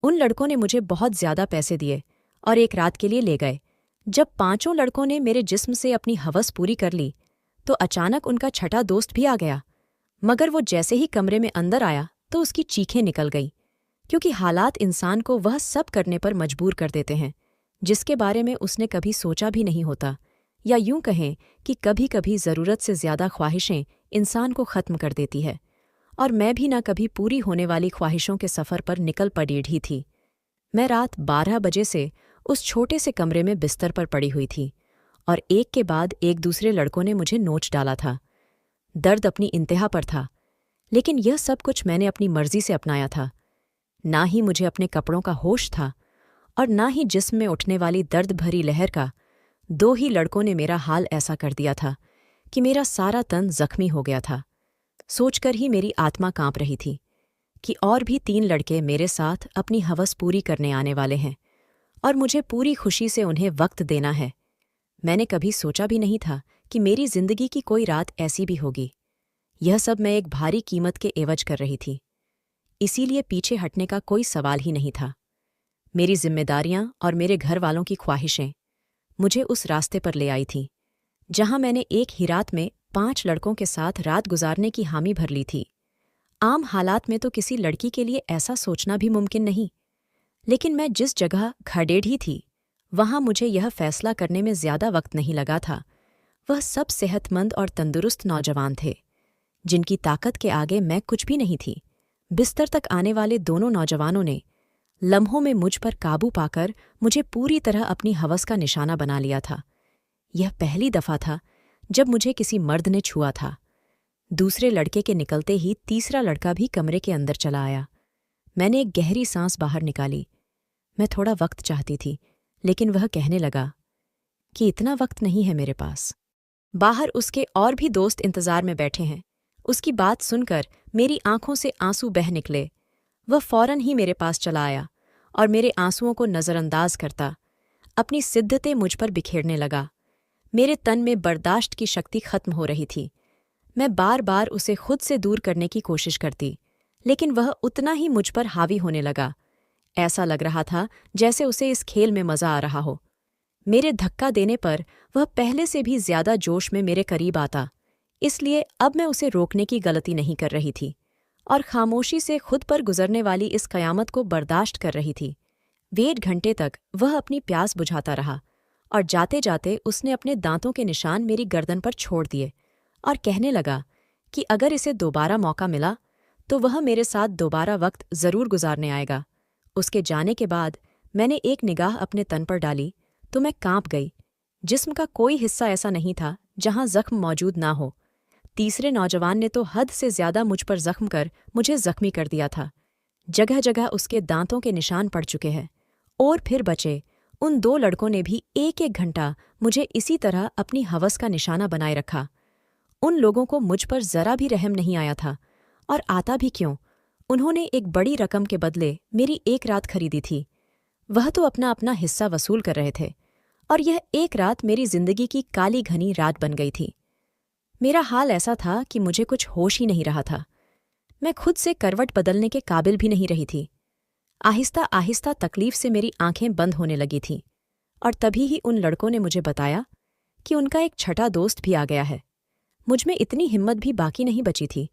उन लड़कों ने मुझे बहुत ज्यादा पैसे दिए और एक रात के लिए ले गए। जब पांचों लड़कों ने मेरे जिस्म से अपनी हवस पूरी कर ली तो अचानक उनका छठा दोस्त भी आ गया। मगर वो जैसे ही कमरे में अंदर आया तो उसकी चीखें निकल गईं, क्योंकि हालात इंसान को वह सब करने पर मजबूर कर देते हैं जिसके बारे में उसने कभी सोचा भी नहीं होता, या यूं कहें कि कभी कभी ज़रूरत से ज़्यादा ख्वाहिशें इंसान को ख़त्म कर देती है। और मैं भी ना कभी पूरी होने वाली ख्वाहिशों के सफ़र पर निकल पड़ी ही थी। मैं रात 12 बजे से उस छोटे से कमरे में बिस्तर पर पड़ी हुई थी और एक के बाद एक दूसरे लड़कों ने मुझे नोच डाला था। दर्द अपनी इंतहा पर था, लेकिन यह सब कुछ मैंने अपनी मर्जी से अपनाया था। ना ही मुझे अपने कपड़ों का होश था और ना ही जिस्म में उठने वाली दर्द भरी लहर का। दो ही लड़कों ने मेरा हाल ऐसा कर दिया था कि मेरा सारा तन जख्मी हो गया था। सोचकर ही मेरी आत्मा कांप रही थी कि और भी 3 लड़के मेरे साथ अपनी हवस पूरी करने आने वाले हैं और मुझे पूरी खुशी से उन्हें वक्त देना है। मैंने कभी सोचा भी नहीं था कि मेरी जिंदगी की कोई रात ऐसी भी होगी। यह सब मैं एक भारी कीमत के एवज कर रही थी, इसीलिए पीछे हटने का कोई सवाल ही नहीं था। मेरी जिम्मेदारियां और मेरे घर वालों की ख्वाहिशें मुझे उस रास्ते पर ले आई थीं जहां मैंने एक ही रात में 5 लड़कों के साथ रात गुजारने की हामी भर ली थी। आम हालात में तो किसी लड़की के लिए ऐसा सोचना भी मुमकिन नहीं, लेकिन मैं जिस जगह खड़ेढ़ी थी वहां मुझे यह फैसला करने में ज्यादा वक्त नहीं लगा था। वह सब सेहतमंद और तंदुरुस्त नौजवान थे जिनकी ताकत के आगे मैं कुछ भी नहीं थी। बिस्तर तक आने वाले दोनों नौजवानों ने लम्हों में मुझ पर काबू पाकर मुझे पूरी तरह अपनी हवस का निशाना बना लिया था। यह पहली दफा था जब मुझे किसी मर्द ने छुआ था। दूसरे लड़के के निकलते ही तीसरा लड़का भी कमरे के अंदर चला आया। मैंने एक गहरी सांस बाहर निकाली। मैं थोड़ा वक्त चाहती थी, लेकिन वह कहने लगा कि इतना वक्त नहीं है मेरे पास। बाहर उसके और भी दोस्त इंतजार में बैठे हैं। उसकी बात सुनकर मेरी आंखों से आंसू बह निकले। वह फौरन ही मेरे पास चला आया और मेरे आंसुओं को नज़रअंदाज करता अपनी सिद्धतें मुझ पर बिखेरने लगा। मेरे तन में बर्दाश्त की शक्ति खत्म हो रही थी। मैं बार बार उसे खुद से दूर करने की कोशिश करती, लेकिन वह उतना ही मुझ पर हावी होने लगा। ऐसा लग रहा था जैसे उसे इस खेल में मजा आ रहा हो। मेरे धक्का देने पर वह पहले से भी ज्यादा जोश में मेरे करीब आता, इसलिए अब मैं उसे रोकने की गलती नहीं कर रही थी और खामोशी से खुद पर गुजरने वाली इस कयामत को बर्दाश्त कर रही थी। 1.5 घंटे तक वह अपनी प्यास बुझाता रहा और जाते जाते उसने अपने दांतों के निशान मेरी गर्दन पर छोड़ दिए और कहने लगा कि अगर इसे दोबारा मौका मिला तो वह मेरे साथ दोबारा वक्त जरूर गुजारने आएगा। उसके जाने के बाद मैंने एक निगाह अपने तन पर डाली तो मैं कांप गई। जिस्म का कोई हिस्सा ऐसा नहीं था जहां जख्म मौजूद ना हो। तीसरे नौजवान ने तो हद से ज्यादा मुझ पर जख्म कर मुझे जख्मी कर दिया था। जगह जगह उसके दांतों के निशान पड़ चुके हैं। और फिर बचे उन 2 लड़कों ने भी 1-1 घंटा मुझे इसी तरह अपनी हवस का निशाना बनाए रखा। उन लोगों को मुझ पर जरा भी रहम नहीं आया था, और आता भी क्यों। उन्होंने एक बड़ी रकम के बदले मेरी एक रात खरीदी थी। वह तो अपना अपना हिस्सा वसूल कर रहे थे और यह एक रात मेरी जिंदगी की काली घनी रात बन गई थी। मेरा हाल ऐसा था कि मुझे कुछ होश ही नहीं रहा था। मैं खुद से करवट बदलने के काबिल भी नहीं रही थी। आहिस्ता आहिस्ता तकलीफ से मेरी आंखें बंद होने लगी थीं और तभी ही उन लड़कों ने मुझे बताया कि उनका एक छठा दोस्त भी आ गया है। मुझ में इतनी हिम्मत भी बाकी नहीं बची थी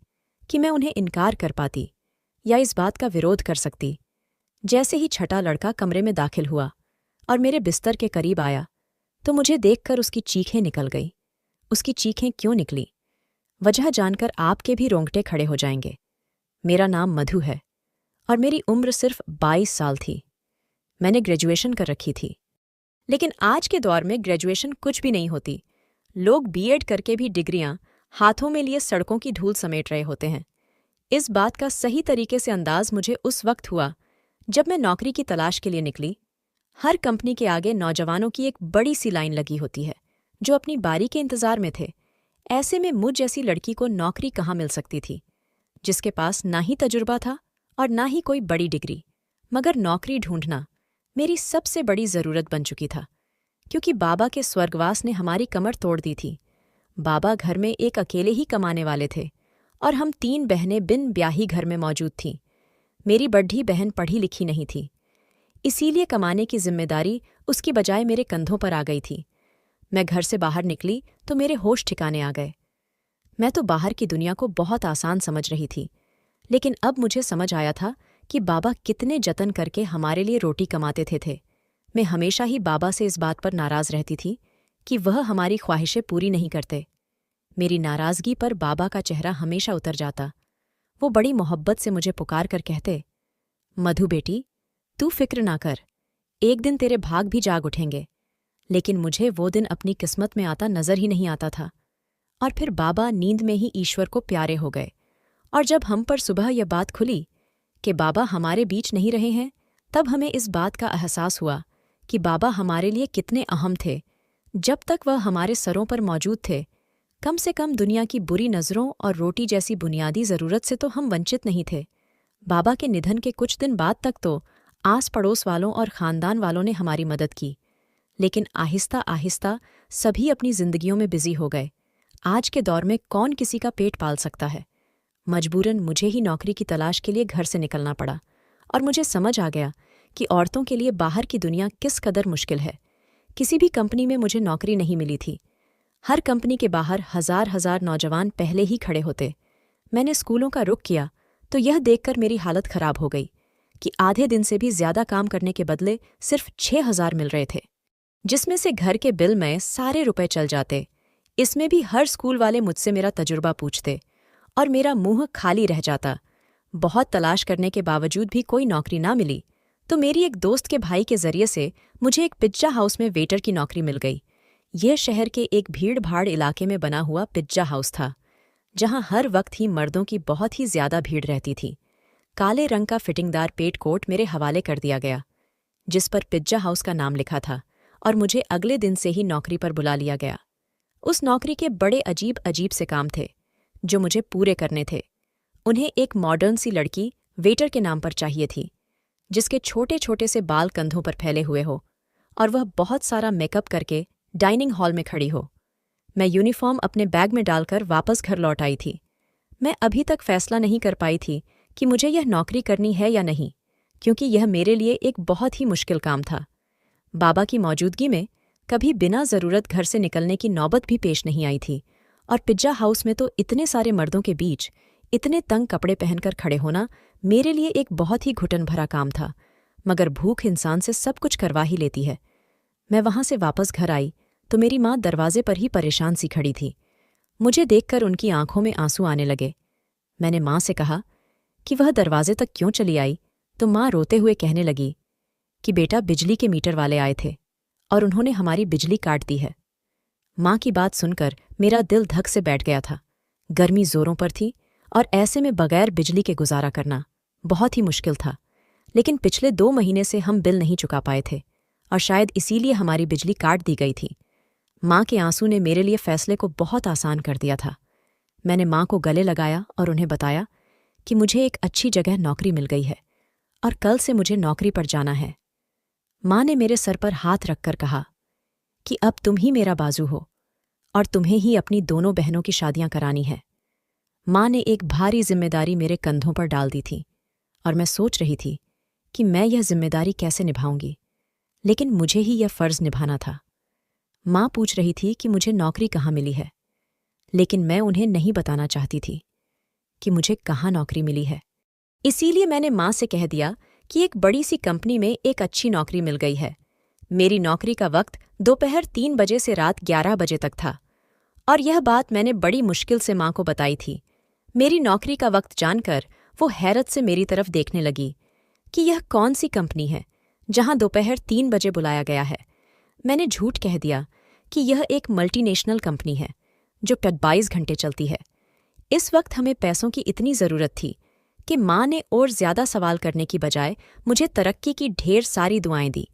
कि मैं उन्हें इनकार कर पाती या इस बात का विरोध कर सकती। जैसे ही छठा लड़का कमरे में दाखिल हुआ और मेरे बिस्तर के करीब आया तो मुझे देखकर उसकी चीखें निकल गईं। उसकी चीखें क्यों निकली, वजह जानकर आपके भी रोंगटे खड़े हो जाएंगे। मेरा नाम मधु है और मेरी उम्र सिर्फ 22 साल थी। मैंने ग्रेजुएशन कर रखी थी, लेकिन आज के दौर में ग्रेजुएशन कुछ भी नहीं होती। लोग बीएड करके भी डिग्रियां हाथों में लिए सड़कों की धूल समेट रहे होते हैं। इस बात का सही तरीके से अंदाज मुझे उस वक्त हुआ जब मैं नौकरी की तलाश के लिए निकली। हर कंपनी के आगे नौजवानों की एक बड़ी सी लाइन लगी होती है जो अपनी बारी के इंतजार में थे। ऐसे में मुझ जैसी लड़की को नौकरी कहाँ मिल सकती थी, जिसके पास ना ही तजुर्बा था और ना ही कोई बड़ी डिग्री। मगर नौकरी ढूंढना मेरी सबसे बड़ी ज़रूरत बन चुकी था, क्योंकि बाबा के स्वर्गवास ने हमारी कमर तोड़ दी थी। बाबा घर में एक अकेले ही कमाने वाले थे और हम 3 बहनें बिन ब्याही घर में मौजूद थीं। मेरी बड्ढी बहन पढ़ी लिखी नहीं थी, इसीलिए कमाने की जिम्मेदारी उसकी बजाय मेरे कंधों पर आ गई थी। मैं घर से बाहर निकली तो मेरे होश ठिकाने आ गए। मैं तो बाहर की दुनिया को बहुत आसान समझ रही थी, लेकिन अब मुझे समझ आया था कि बाबा कितने जतन करके हमारे लिए रोटी कमाते थे। मैं हमेशा ही बाबा से इस बात पर नाराज रहती थी कि वह हमारी ख्वाहिशें पूरी नहीं करते। मेरी नाराजगी पर बाबा का चेहरा हमेशा उतर जाता। वो बड़ी मोहब्बत से मुझे पुकार कर कहते, मधु बेटी, तू फिक्र ना कर, एक दिन तेरे भाग भी जाग उठेंगे। लेकिन मुझे वो दिन अपनी किस्मत में आता नजर ही नहीं आता था। और फिर बाबा नींद में ही ईश्वर को प्यारे हो गए। और जब हम पर सुबह यह बात खुली कि बाबा हमारे बीच नहीं रहे हैं, तब हमें इस बात का एहसास हुआ कि बाबा हमारे लिए कितने अहम थे। जब तक वह हमारे सरों पर मौजूद थे, कम से कम दुनिया की बुरी नज़रों और रोटी जैसी बुनियादी ज़रूरत से तो हम वंचित नहीं थे। बाबा के निधन के कुछ दिन बाद तक तो आस पड़ोस वालों और ख़ानदान वालों ने हमारी मदद की, लेकिन आहिस्ता आहिस्ता सभी अपनी जिंदगियों में बिजी हो गए। आज के दौर में कौन किसी का पेट पाल सकता है। मजबूरन मुझे ही नौकरी की तलाश के लिए घर से निकलना पड़ा, और मुझे समझ आ गया कि औरतों के लिए बाहर की दुनिया किस कदर मुश्किल है। किसी भी कंपनी में मुझे नौकरी नहीं मिली थी। हर कंपनी के बाहर हजार हजार नौजवान पहले ही खड़े होते। मैंने स्कूलों का रुख किया तो यह देखकर मेरी हालत खराब हो गई कि आधे दिन से भी ज्यादा काम करने के बदले सिर्फ 6,000 मिल रहे थे, जिसमें से घर के बिल में सारे रुपए चल जाते। इसमें भी हर स्कूल वाले मुझसे मेरा तजुर्बा पूछते और मेरा मुंह खाली रह जाता। बहुत तलाश करने के बावजूद भी कोई नौकरी ना मिली तो मेरी एक दोस्त के भाई के जरिए से मुझे एक पिज्जा हाउस में वेटर की नौकरी मिल गई। यह शहर के एक भीड़-भाड़ इलाके में बना हुआ पिज्जा हाउस था, जहां हर वक्त ही मर्दों की बहुत ही ज्यादा भीड़ रहती थी। काले रंग का फिटिंगदार पेट कोट मेरे हवाले कर दिया गया, जिस पर पिज्जा हाउस का नाम लिखा था, और मुझे अगले दिन से ही नौकरी पर बुला लिया गया। उस नौकरी के बड़े अजीब अजीब से काम थे जो मुझे पूरे करने थे। उन्हें एक मॉडर्न सी लड़की वेटर के नाम पर चाहिए थी, जिसके छोटे छोटे से बाल कंधों पर फैले हुए हो और वह बहुत सारा मेकअप करके डाइनिंग हॉल में खड़ी हो। मैं यूनिफॉर्म अपने बैग में डालकर वापस घर लौट आई थी। मैं अभी तक फैसला नहीं कर पाई थी कि मुझे यह नौकरी करनी है या नहीं, क्योंकि यह मेरे लिए एक बहुत ही मुश्किल काम था। बाबा की मौजूदगी में कभी बिना ज़रूरत घर से निकलने की नौबत भी पेश नहीं आई थी, और पिज्जा हाउस में तो इतने सारे मर्दों के बीच इतने तंग कपड़े पहनकर खड़े होना मेरे लिए एक बहुत ही घुटन भरा काम था। मगर भूख इंसान से सब कुछ करवा ही लेती है। मैं वहां से वापस घर आई तो मेरी माँ दरवाजे पर ही परेशान सी खड़ी थी। मुझे देखकर उनकी आंखों में आंसू आने लगे। मैंने माँ से कहा कि वह दरवाजे तक क्यों चली आई, तो माँ रोते हुए कहने लगी कि बेटा, बिजली के मीटर वाले आए थे और उन्होंने हमारी बिजली काट दी है। माँ की बात सुनकर मेरा दिल धक से बैठ गया था। गर्मी जोरों पर थी और ऐसे में बगैर बिजली के गुजारा करना बहुत ही मुश्किल था। लेकिन पिछले 2 महीने से हम बिल नहीं चुका पाए थे और शायद इसीलिए हमारी बिजली काट दी गई थी। माँ के आंसू ने मेरे लिए फैसले को बहुत आसान कर दिया था। मैंने माँ को गले लगाया और उन्हें बताया कि मुझे एक अच्छी जगह नौकरी मिल गई है और कल से मुझे नौकरी पर जाना है। माँ ने मेरे सर पर हाथ रखकर कहा कि अब तुम ही मेरा बाजू हो और तुम्हें ही अपनी दोनों बहनों की शादियां करानी है। माँ ने एक भारी जिम्मेदारी मेरे कंधों पर डाल दी थी और मैं सोच रही थी कि मैं यह जिम्मेदारी कैसे निभाऊंगी, लेकिन मुझे ही यह फर्ज निभाना था। माँ पूछ रही थी कि मुझे नौकरी कहाँ मिली है, लेकिन मैं उन्हें नहीं बताना चाहती थी कि मुझे कहाँ नौकरी मिली है। इसीलिए मैंने माँ से कह दिया कि एक बड़ी सी कंपनी में एक अच्छी नौकरी मिल गई है। मेरी नौकरी का वक्त दोपहर 3 बजे से रात 11 बजे तक था, और यह बात मैंने बड़ी मुश्किल से माँ को बताई थी। मेरी नौकरी का वक्त जानकर वो हैरत से मेरी तरफ देखने लगी कि यह कौन सी कंपनी है जहां दोपहर 3 बजे बुलाया गया है। मैंने झूठ कह दिया कि यह एक मल्टीनेशनल कंपनी है जो 22 घंटे चलती है। इस वक्त हमें पैसों की इतनी ज़रूरत थी कि माँ ने और ज़्यादा सवाल करने की बजाय मुझे तरक्की की ढेर सारी दुआएं दी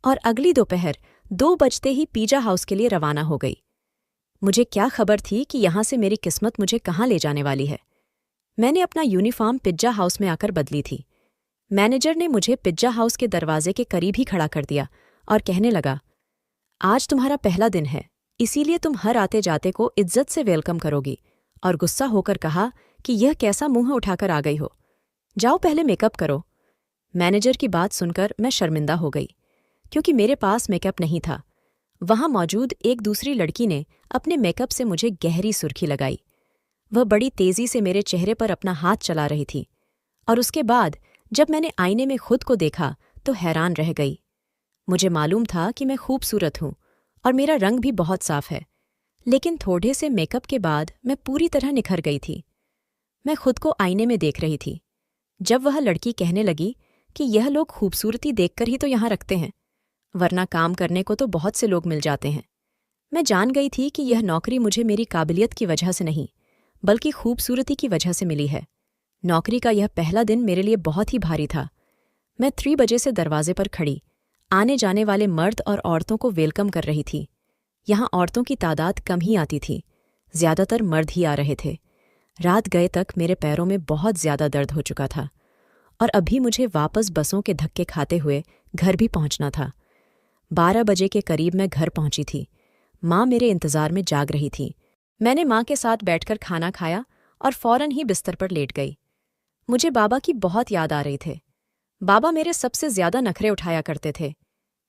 और अगली दोपहर 2 बजते ही पिज्जा हाउस के लिए रवाना हो गई। मुझे क्या खबर थी कि यहाँ से मेरी किस्मत मुझे कहाँ ले जाने वाली है। मैंने अपना यूनिफॉर्म पिज्जा हाउस में आकर बदली थी। मैनेजर ने मुझे पिज्जा हाउस के दरवाजे के करीब ही खड़ा कर दिया और कहने लगा, आज तुम्हारा पहला दिन है, इसीलिए तुम हर आते जाते को इज्जत से वेलकम करोगी। और गुस्सा होकर कहा कि यह कैसा मुंह उठाकर आ गई हो, जाओ पहले मेकअप करो। मैनेजर की बात सुनकर मैं शर्मिंदा हो गई, क्योंकि मेरे पास मेकअप नहीं था। वहां मौजूद एक दूसरी लड़की ने अपने मेकअप से मुझे गहरी सुर्खी लगाई। वह बड़ी तेजी से मेरे चेहरे पर अपना हाथ चला रही थी, और उसके बाद जब मैंने आईने में खुद को देखा तो हैरान रह गई। मुझे मालूम था कि मैं खूबसूरत हूं और मेरा रंग भी बहुत साफ है, लेकिन थोड़े से मेकअप के बाद मैं पूरी तरह निखर गई थी। मैं खुद को आईने में देख रही थी जब वह लड़की कहने लगी कि यह लोग खूबसूरती देखकर ही तो यहाँ रखते हैं, वरना काम करने को तो बहुत से लोग मिल जाते हैं। मैं जान गई थी कि यह नौकरी मुझे मेरी काबिलियत की वजह से नहीं, बल्कि खूबसूरती की वजह से मिली है। नौकरी का यह पहला दिन मेरे लिए बहुत ही भारी था। मैं 3 बजे से दरवाजे पर खड़ी आने जाने वाले मर्द और औरतों को वेलकम कर रही थी। यहाँ औरतों की तादाद कम ही आती थी, ज्यादातर मर्द ही आ रहे थे। रात गए तक मेरे पैरों में बहुत ज्यादा दर्द हो चुका था, और अभी मुझे वापस बसों के धक्के खाते हुए घर भी पहुंचना था। 12 बजे के करीब मैं घर पहुंची थी। माँ मेरे इंतजार में जाग रही थी। मैंने माँ के साथ बैठकर खाना खाया और फौरन ही बिस्तर पर लेट गई। मुझे बाबा की बहुत याद आ रही थी। बाबा मेरे सबसे ज्यादा नखरे उठाया करते थे,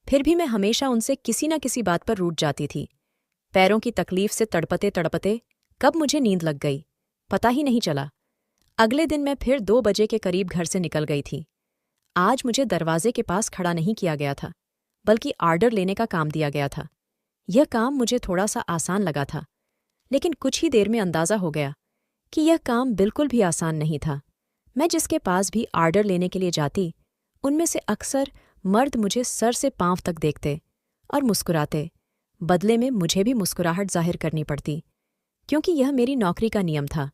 फिर भी मैं हमेशा उनसे किसी न किसी बात पर रूठ जाती थी। पैरों की तकलीफ से तड़पते तड़पते कब मुझे नींद लग गई, पता ही नहीं चला। अगले दिन मैं फिर 2 बजे के करीब घर से निकल गई थी। आज मुझे दरवाजे के पास खड़ा नहीं किया गया था, बल्कि आर्डर लेने का काम दिया गया था। यह काम मुझे थोड़ा सा आसान लगा था, लेकिन कुछ ही देर में अंदाजा हो गया कि यह काम बिल्कुल भी आसान नहीं था। मैं जिसके पास भी आर्डर लेने के लिए जाती, उनमें से अक्सर मर्द मुझे सर से पांव तक देखते और मुस्कुराते। बदले में मुझे भी मुस्कुराहट जाहिर करनी पड़ती, क्योंकि यह मेरी नौकरी का नियम था।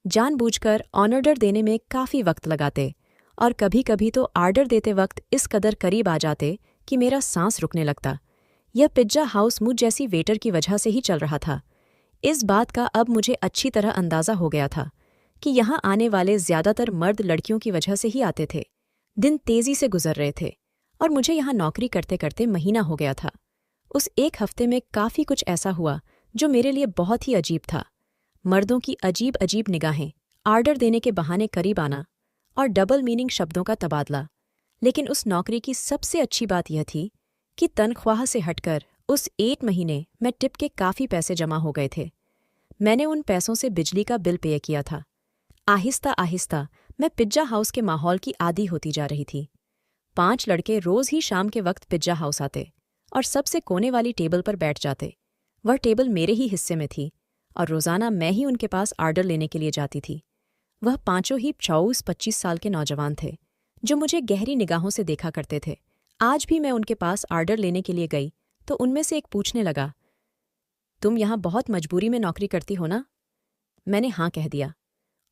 जानबूझकर ऑर्डर देने में काफ़ी वक्त लगाते, और कभी कभी तो आर्डर देते वक्त इस कदर करीब आ जाते कि मेरा सांस रुकने लगता। यह पिज्जा हाउस मुझ जैसी वेटर की वजह से ही चल रहा था। इस बात का अब मुझे अच्छी तरह अंदाजा हो गया था कि यहाँ आने वाले ज्यादातर मर्द लड़कियों की वजह से ही आते थे। दिन तेजी से गुजर रहे थे, और मुझे यहाँ नौकरी करते करते महीना हो गया था। उस एक हफ्ते में काफ़ी कुछ ऐसा हुआ जो मेरे लिए बहुत ही अजीब था। मर्दों की अजीब अजीब निगाहें, आर्डर देने के बहाने करीब आना, और डबल मीनिंग शब्दों का तबादला। लेकिन उस नौकरी की सबसे अच्छी बात यह थी कि तनख्वाह से हटकर उस 8 महीने में टिप के काफ़ी पैसे जमा हो गए थे। मैंने उन पैसों से बिजली का बिल पे किया था। आहिस्ता आहिस्ता मैं पिज्जा हाउस के माहौल की आदी होती जा रही थी। 5 लड़के रोज ही शाम के वक्त पिज्जा हाउस आते और सबसे कोने वाली टेबल पर बैठ जाते। वह टेबल मेरे ही हिस्से में थी, और रोजाना मैं ही उनके पास आर्डर लेने के लिए जाती थी। वह पांचों ही 24-25 साल के नौजवान थे, जो मुझे गहरी निगाहों से देखा करते थे। आज भी मैं उनके पास आर्डर लेने के लिए गई तो उनमें से एक पूछने लगा, तुम यहाँ बहुत मजबूरी में नौकरी करती हो ना? मैंने हाँ कह दिया।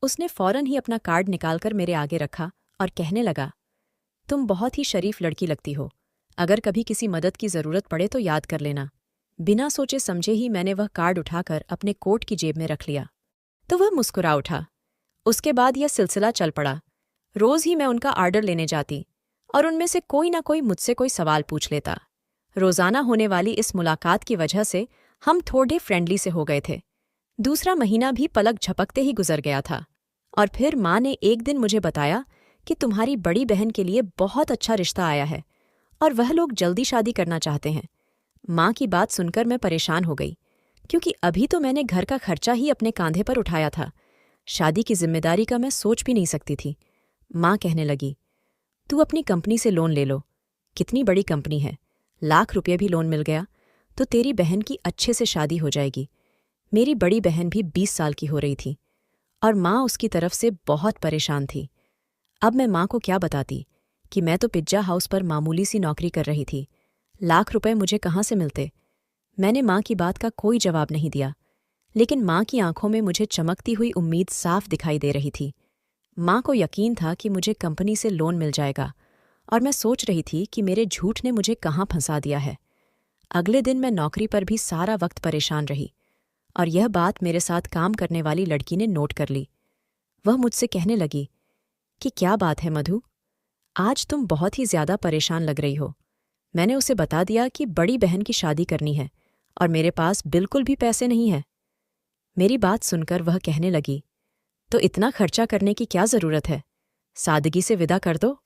उसने फौरन ही अपना कार्ड निकालकर मेरे आगे रखा और कहने लगा, तुम बहुत ही शरीफ लड़की लगती हो। अगर कभी किसी मदद की जरूरत पड़े तो याद कर लेना। बिना सोचे समझे ही मैंने वह कार्ड उठाकर अपने कोट की जेब में रख लिया, तो वह मुस्कुरा उठा। उसके बाद यह सिलसिला चल पड़ा। रोज ही मैं उनका आर्डर लेने जाती, और उनमें से कोई ना कोई मुझसे कोई सवाल पूछ लेता। रोजाना होने वाली इस मुलाकात की वजह से हम थोड़े फ्रेंडली से हो गए थे। दूसरा महीना भी पलक झपकते ही गुजर गया था, और फिर माँ ने एक दिन मुझे बताया कि तुम्हारी बड़ी बहन के लिए बहुत अच्छा रिश्ता आया है, और वह लोग जल्दी शादी करना चाहते हैं। माँ की बात सुनकर मैं परेशान हो गई, क्योंकि अभी तो मैंने घर का खर्चा ही अपने कांधे पर उठाया था। शादी की जिम्मेदारी का मैं सोच भी नहीं सकती थी। माँ कहने लगी, तू अपनी कंपनी से लोन ले लो। कितनी बड़ी कंपनी है, लाख रुपये भी लोन मिल गया तो तेरी बहन की अच्छे से शादी हो जाएगी। मेरी बड़ी बहन भी 20 साल की हो रही थी, और माँ उसकी तरफ से बहुत परेशान थी। अब मैं माँ को क्या बताती कि मैं तो पिज्जा हाउस पर मामूली सी नौकरी कर रही थी, लाख रुपए मुझे कहाँ से मिलते? मैंने माँ की बात का कोई जवाब नहीं दिया, लेकिन माँ की आंखों में मुझे चमकती हुई उम्मीद साफ दिखाई दे रही थी। माँ को यकीन था कि मुझे कंपनी से लोन मिल जाएगा, और मैं सोच रही थी कि मेरे झूठ ने मुझे कहाँ फंसा दिया है। अगले दिन मैं नौकरी पर भी सारा वक्त परेशान रही, और यह बात मेरे साथ काम करने वाली लड़की ने नोट कर ली। वह मुझसे कहने लगी कि क्या बात है मधु, आज तुम बहुत ही ज्यादा परेशान लग रही हो। मैंने उसे बता दिया कि बड़ी बहन की शादी करनी है, और मेरे पास बिल्कुल भी पैसे नहीं है। मेरी बात सुनकर वह कहने लगी, तो इतना खर्चा करने की क्या जरूरत है? सादगी से विदा कर दो।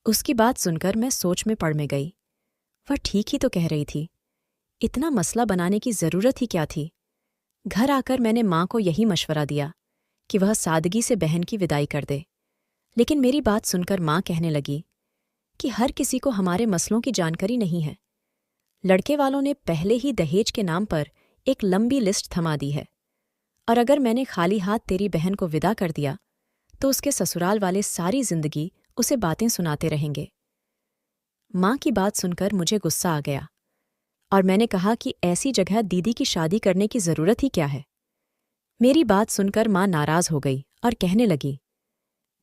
उसकी बात सुनकर मैं सोच में पड़ में गई। वह ठीक ही तो कह रही थी। इतना मसला बनाने की जरूरत ही क्या थी। घर आकर मैंने माँ को यही मशवरा दिया कि वह सादगी से बहन की विदाई कर दे। लेकिन मेरी बात सुनकर माँ कहने लगी कि हर किसी को हमारे मसलों की जानकारी नहीं है। लड़के वालों ने पहले ही दहेज के नाम पर एक लंबी लिस्ट थमा दी है, और अगर मैंने खाली हाथ तेरी बहन को विदा कर दिया तो उसके ससुराल वाले सारी जिंदगी उसे बातें सुनाते रहेंगे। माँ की बात सुनकर मुझे गुस्सा आ गया और मैंने कहा कि ऐसी जगह दीदी की शादी करने की जरूरत ही क्या है। मेरी बात सुनकर माँ नाराज हो गई और कहने लगी,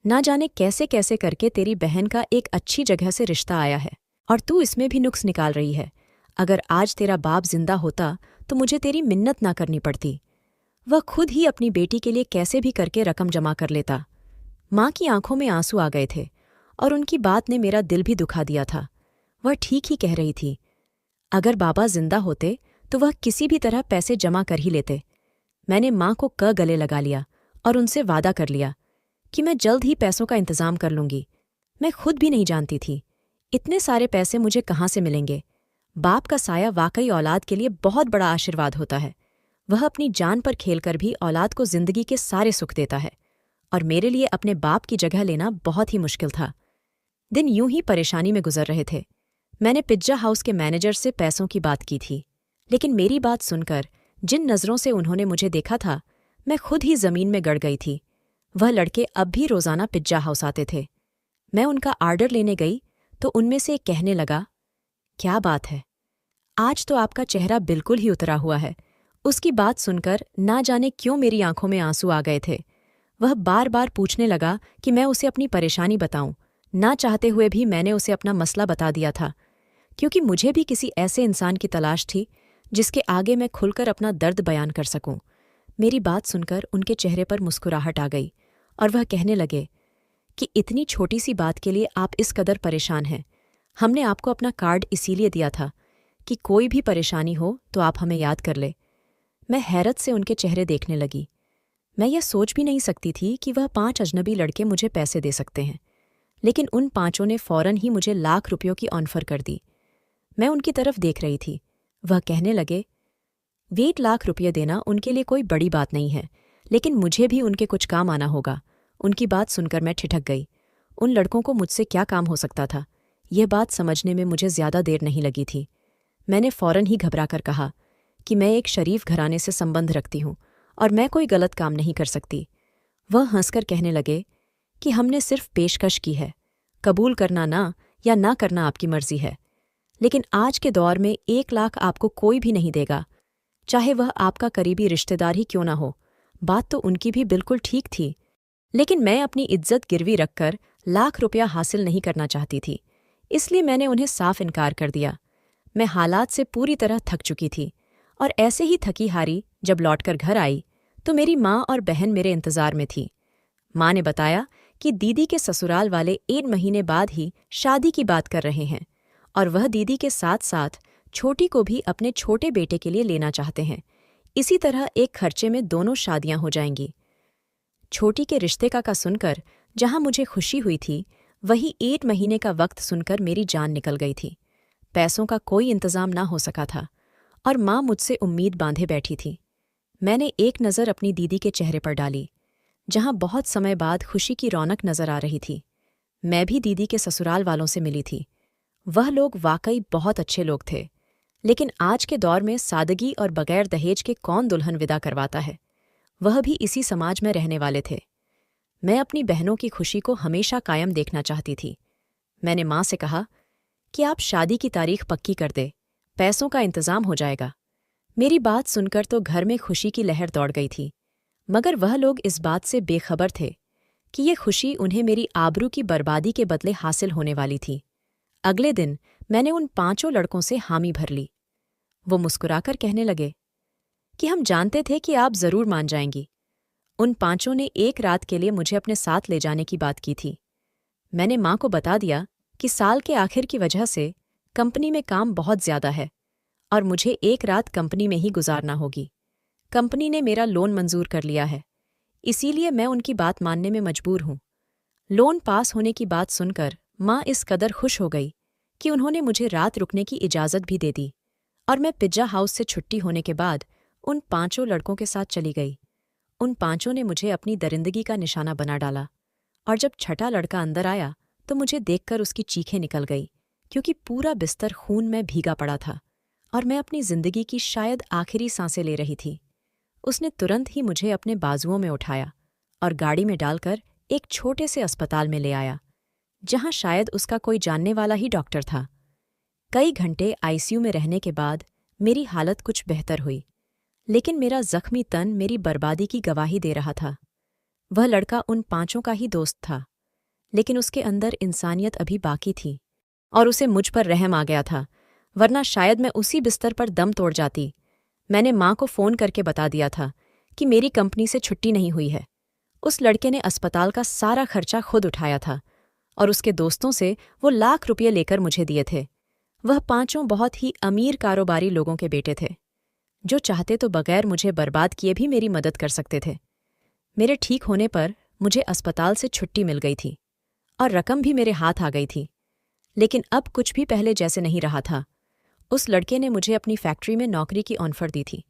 ना जाने कैसे कैसे करके तेरी बहन का एक अच्छी जगह से रिश्ता आया है और तू इसमें भी नुक्स निकाल रही है। अगर आज तेरा बाप जिंदा होता तो मुझे तेरी मिन्नत ना करनी पड़ती। वह खुद ही अपनी बेटी के लिए कैसे भी करके रकम जमा कर लेता। माँ की आंखों में आंसू आ गए थे और उनकी बात ने मेरा दिल भी दुखा दिया था। वह ठीक ही कह रही थी। अगर बाबा जिंदा होते तो वह किसी भी तरह पैसे जमा कर ही लेते। मैंने माँ को गले लगा लिया और उनसे वादा कर लिया कि मैं जल्द ही पैसों का इंतजाम कर लूंगी। मैं खुद भी नहीं जानती थी इतने सारे पैसे मुझे कहाँ से मिलेंगे। बाप का साया वाकई औलाद के लिए बहुत बड़ा आशीर्वाद होता है। वह अपनी जान पर खेलकर भी औलाद को जिंदगी के सारे सुख देता है, और मेरे लिए अपने बाप की जगह लेना बहुत ही मुश्किल था। दिन यूं ही परेशानी में गुजर रहे थे। मैंने पिज्जा हाउस के मैनेजर से पैसों की बात की थी, लेकिन मेरी बात सुनकर जिन नज़रों से उन्होंने मुझे देखा था, मैं खुद ही जमीन में गड़ गई थी। वह लड़के अब भी रोज़ाना पिज्जा हाउस आते थे। मैं उनका आर्डर लेने गई तो उनमें से एक कहने लगा, क्या बात है, आज तो आपका चेहरा बिल्कुल ही उतरा हुआ है। उसकी बात सुनकर ना जाने क्यों मेरी आंखों में आंसू आ गए थे। वह बार बार पूछने लगा कि मैं उसे अपनी परेशानी बताऊं। ना चाहते हुए भी मैंने उसे अपना मसला बता दिया था, क्योंकि मुझे भी किसी ऐसे इंसान की तलाश थी जिसके आगे मैं खुलकर अपना दर्द बयान कर सकूं। मेरी बात सुनकर उनके चेहरे पर मुस्कुराहट आ गई और वह कहने लगे कि इतनी छोटी सी बात के लिए आप इस कदर परेशान हैं। हमने आपको अपना कार्ड इसीलिए दिया था कि कोई भी परेशानी हो तो आप हमें याद कर ले। मैं हैरत से उनके चेहरे देखने लगी। मैं यह सोच भी नहीं सकती थी कि वह 5 अजनबी लड़के मुझे पैसे दे सकते हैं, लेकिन उन पांचों ने फौरन ही मुझे लाख रुपयों की ऑफर कर दी। मैं उनकी तरफ देख रही थी। वह कहने लगे, 8 लाख रुपये देना उनके लिए कोई बड़ी बात नहीं है, लेकिन मुझे भी उनके कुछ काम आना होगा। उनकी बात सुनकर मैं ठिठक गई। उन लड़कों को मुझसे क्या काम हो सकता था, यह बात समझने में मुझे ज्यादा देर नहीं लगी थी। मैंने फौरन ही घबराकर कहा कि मैं एक शरीफ घराने से संबंध रखती हूँ और मैं कोई गलत काम नहीं कर सकती। वह हंसकर कहने लगे कि हमने सिर्फ पेशकश की है, कबूल करना ना या ना करना आपकी मर्जी है, लेकिन आज के दौर में 1 लाख आपको कोई भी नहीं देगा, चाहे वह आपका करीबी रिश्तेदार ही क्यों ना हो। बात तो उनकी भी बिल्कुल ठीक थी, लेकिन मैं अपनी इज्जत गिरवी रखकर लाख रुपया हासिल नहीं करना चाहती थी, इसलिए मैंने उन्हें साफ इनकार कर दिया। मैं हालात से पूरी तरह थक चुकी थी और ऐसे ही थकी हारी जब लौटकर घर आई तो मेरी माँ और बहन मेरे इंतजार में थी। माँ ने बताया कि दीदी के ससुराल वाले 1 महीने बाद ही शादी की बात कर रहे हैं और वह दीदी के साथ साथ छोटी को भी अपने छोटे बेटे के लिए लेना चाहते हैं। इसी तरह एक खर्चे में दोनों शादियां हो जाएंगी। छोटी के रिश्ते का सुनकर जहां मुझे खुशी हुई थी, वही 1 महीने का वक्त सुनकर मेरी जान निकल गई थी। पैसों का कोई इंतजाम ना हो सका था और माँ मुझसे उम्मीद बांधे बैठी थी। मैंने एक नज़र अपनी दीदी के चेहरे पर डाली, जहां बहुत समय बाद खुशी की रौनक नजर आ रही थी। मैं भी दीदी के ससुराल वालों से मिली थी। वह लोग वाकई बहुत अच्छे लोग थे, लेकिन आज के दौर में सादगी और बगैर दहेज के कौन दुल्हन विदा करवाता है, वह भी इसी समाज में रहने वाले थे। मैं अपनी बहनों की खुशी को हमेशा कायम देखना चाहती थी। मैंने माँ से कहा कि आप शादी की तारीख पक्की कर दे, पैसों का इंतजाम हो जाएगा। मेरी बात सुनकर तो घर में खुशी की लहर दौड़ गई थी, मगर वह लोग इस बात से बेखबर थे कि ये खुशी उन्हें मेरी आबरू की बर्बादी के बदले हासिल होने वाली थी। अगले दिन मैंने उन 5 लड़कों से हामी भर ली। वो मुस्कुराकर कहने लगे कि हम जानते थे कि आप जरूर मान जाएंगी। उन 5 ने एक रात के लिए मुझे अपने साथ ले जाने की बात की थी। मैंने माँ को बता दिया कि साल के आखिर की वजह से कंपनी में काम बहुत ज्यादा है और मुझे एक रात कंपनी में ही गुजारना होगी। कंपनी ने मेरा लोन मंजूर कर लिया है, इसीलिए मैं उनकी बात मानने में मजबूर हूँ। लोन पास होने की बात सुनकर माँ इस कदर खुश हो गई कि उन्होंने मुझे रात रुकने की इजाज़त भी दे दी और मैं पिज्जा हाउस से छुट्टी होने के बाद उन 5 लड़कों के साथ चली गई। उन 5 ने मुझे अपनी दरिंदगी का निशाना बना डाला और जब छठा लड़का अंदर आया तो मुझे देखकर उसकी चीखें निकल गई, क्योंकि पूरा बिस्तर खून में भीगा पड़ा था और मैं अपनी जिंदगी की शायद आखिरी सांसें ले रही थी। उसने तुरंत ही मुझे अपने बाजुओं में उठाया और गाड़ी में डालकर एक छोटे से अस्पताल में ले आया, जहां शायद उसका कोई जानने वाला ही डॉक्टर था। कई घंटे आईसीयू में रहने के बाद मेरी हालत कुछ बेहतर हुई, लेकिन मेरा जख्मी तन मेरी बर्बादी की गवाही दे रहा था। वह लड़का उन 5 का ही दोस्त था, लेकिन उसके अंदर इंसानियत अभी बाकी थी और उसे मुझ पर रहम आ गया था, वरना शायद मैं उसी बिस्तर पर दम तोड़ जाती। मैंने माँ को फ़ोन करके बता दिया था कि मेरी कंपनी से छुट्टी नहीं हुई है। उस लड़के ने अस्पताल का सारा खर्चा खुद उठाया था और उसके दोस्तों से वो लाख रुपये लेकर मुझे दिए थे। वह 5 बहुत ही अमीर कारोबारी लोगों के बेटे थे, जो चाहते तो बगैर मुझे बर्बाद किए भी मेरी मदद कर सकते थे। मेरे ठीक होने पर मुझे अस्पताल से छुट्टी मिल गई थी और रकम भी मेरे हाथ आ गई थी, लेकिन अब कुछ भी पहले जैसे नहीं रहा था। उस लड़के ने मुझे अपनी फैक्ट्री में नौकरी की ऑफर दी थी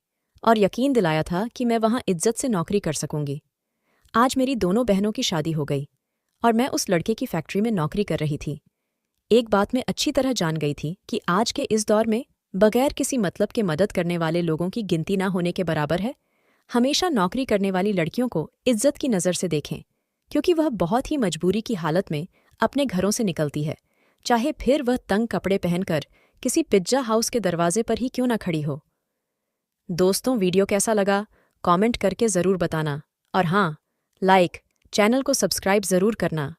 और यकीन दिलाया था कि मैं वहां इज्जत से नौकरी कर सकूंगी। आज मेरी दोनों बहनों की शादी हो गई और मैं उस लड़के की फैक्ट्री में नौकरी कर रही थी। एक बात मैं अच्छी तरह जान गई थी कि आज के इस दौर में बगैर किसी मतलब के मदद करने वाले लोगों की गिनती ना होने के बराबर है। हमेशा नौकरी करने वाली लड़कियों को इज्जत की नज़र से देखें, क्योंकि वह बहुत ही मजबूरी की हालत में अपने घरों से निकलती है, चाहे फिर वह तंग कपड़े पहनकर किसी पिज्जा हाउस के दरवाजे पर ही क्यों ना खड़ी हो। दोस्तों, वीडियो कैसा लगा कमेंट करके ज़रूर बताना और हाँ, लाइक, चैनल को सब्सक्राइब ज़रूर करना।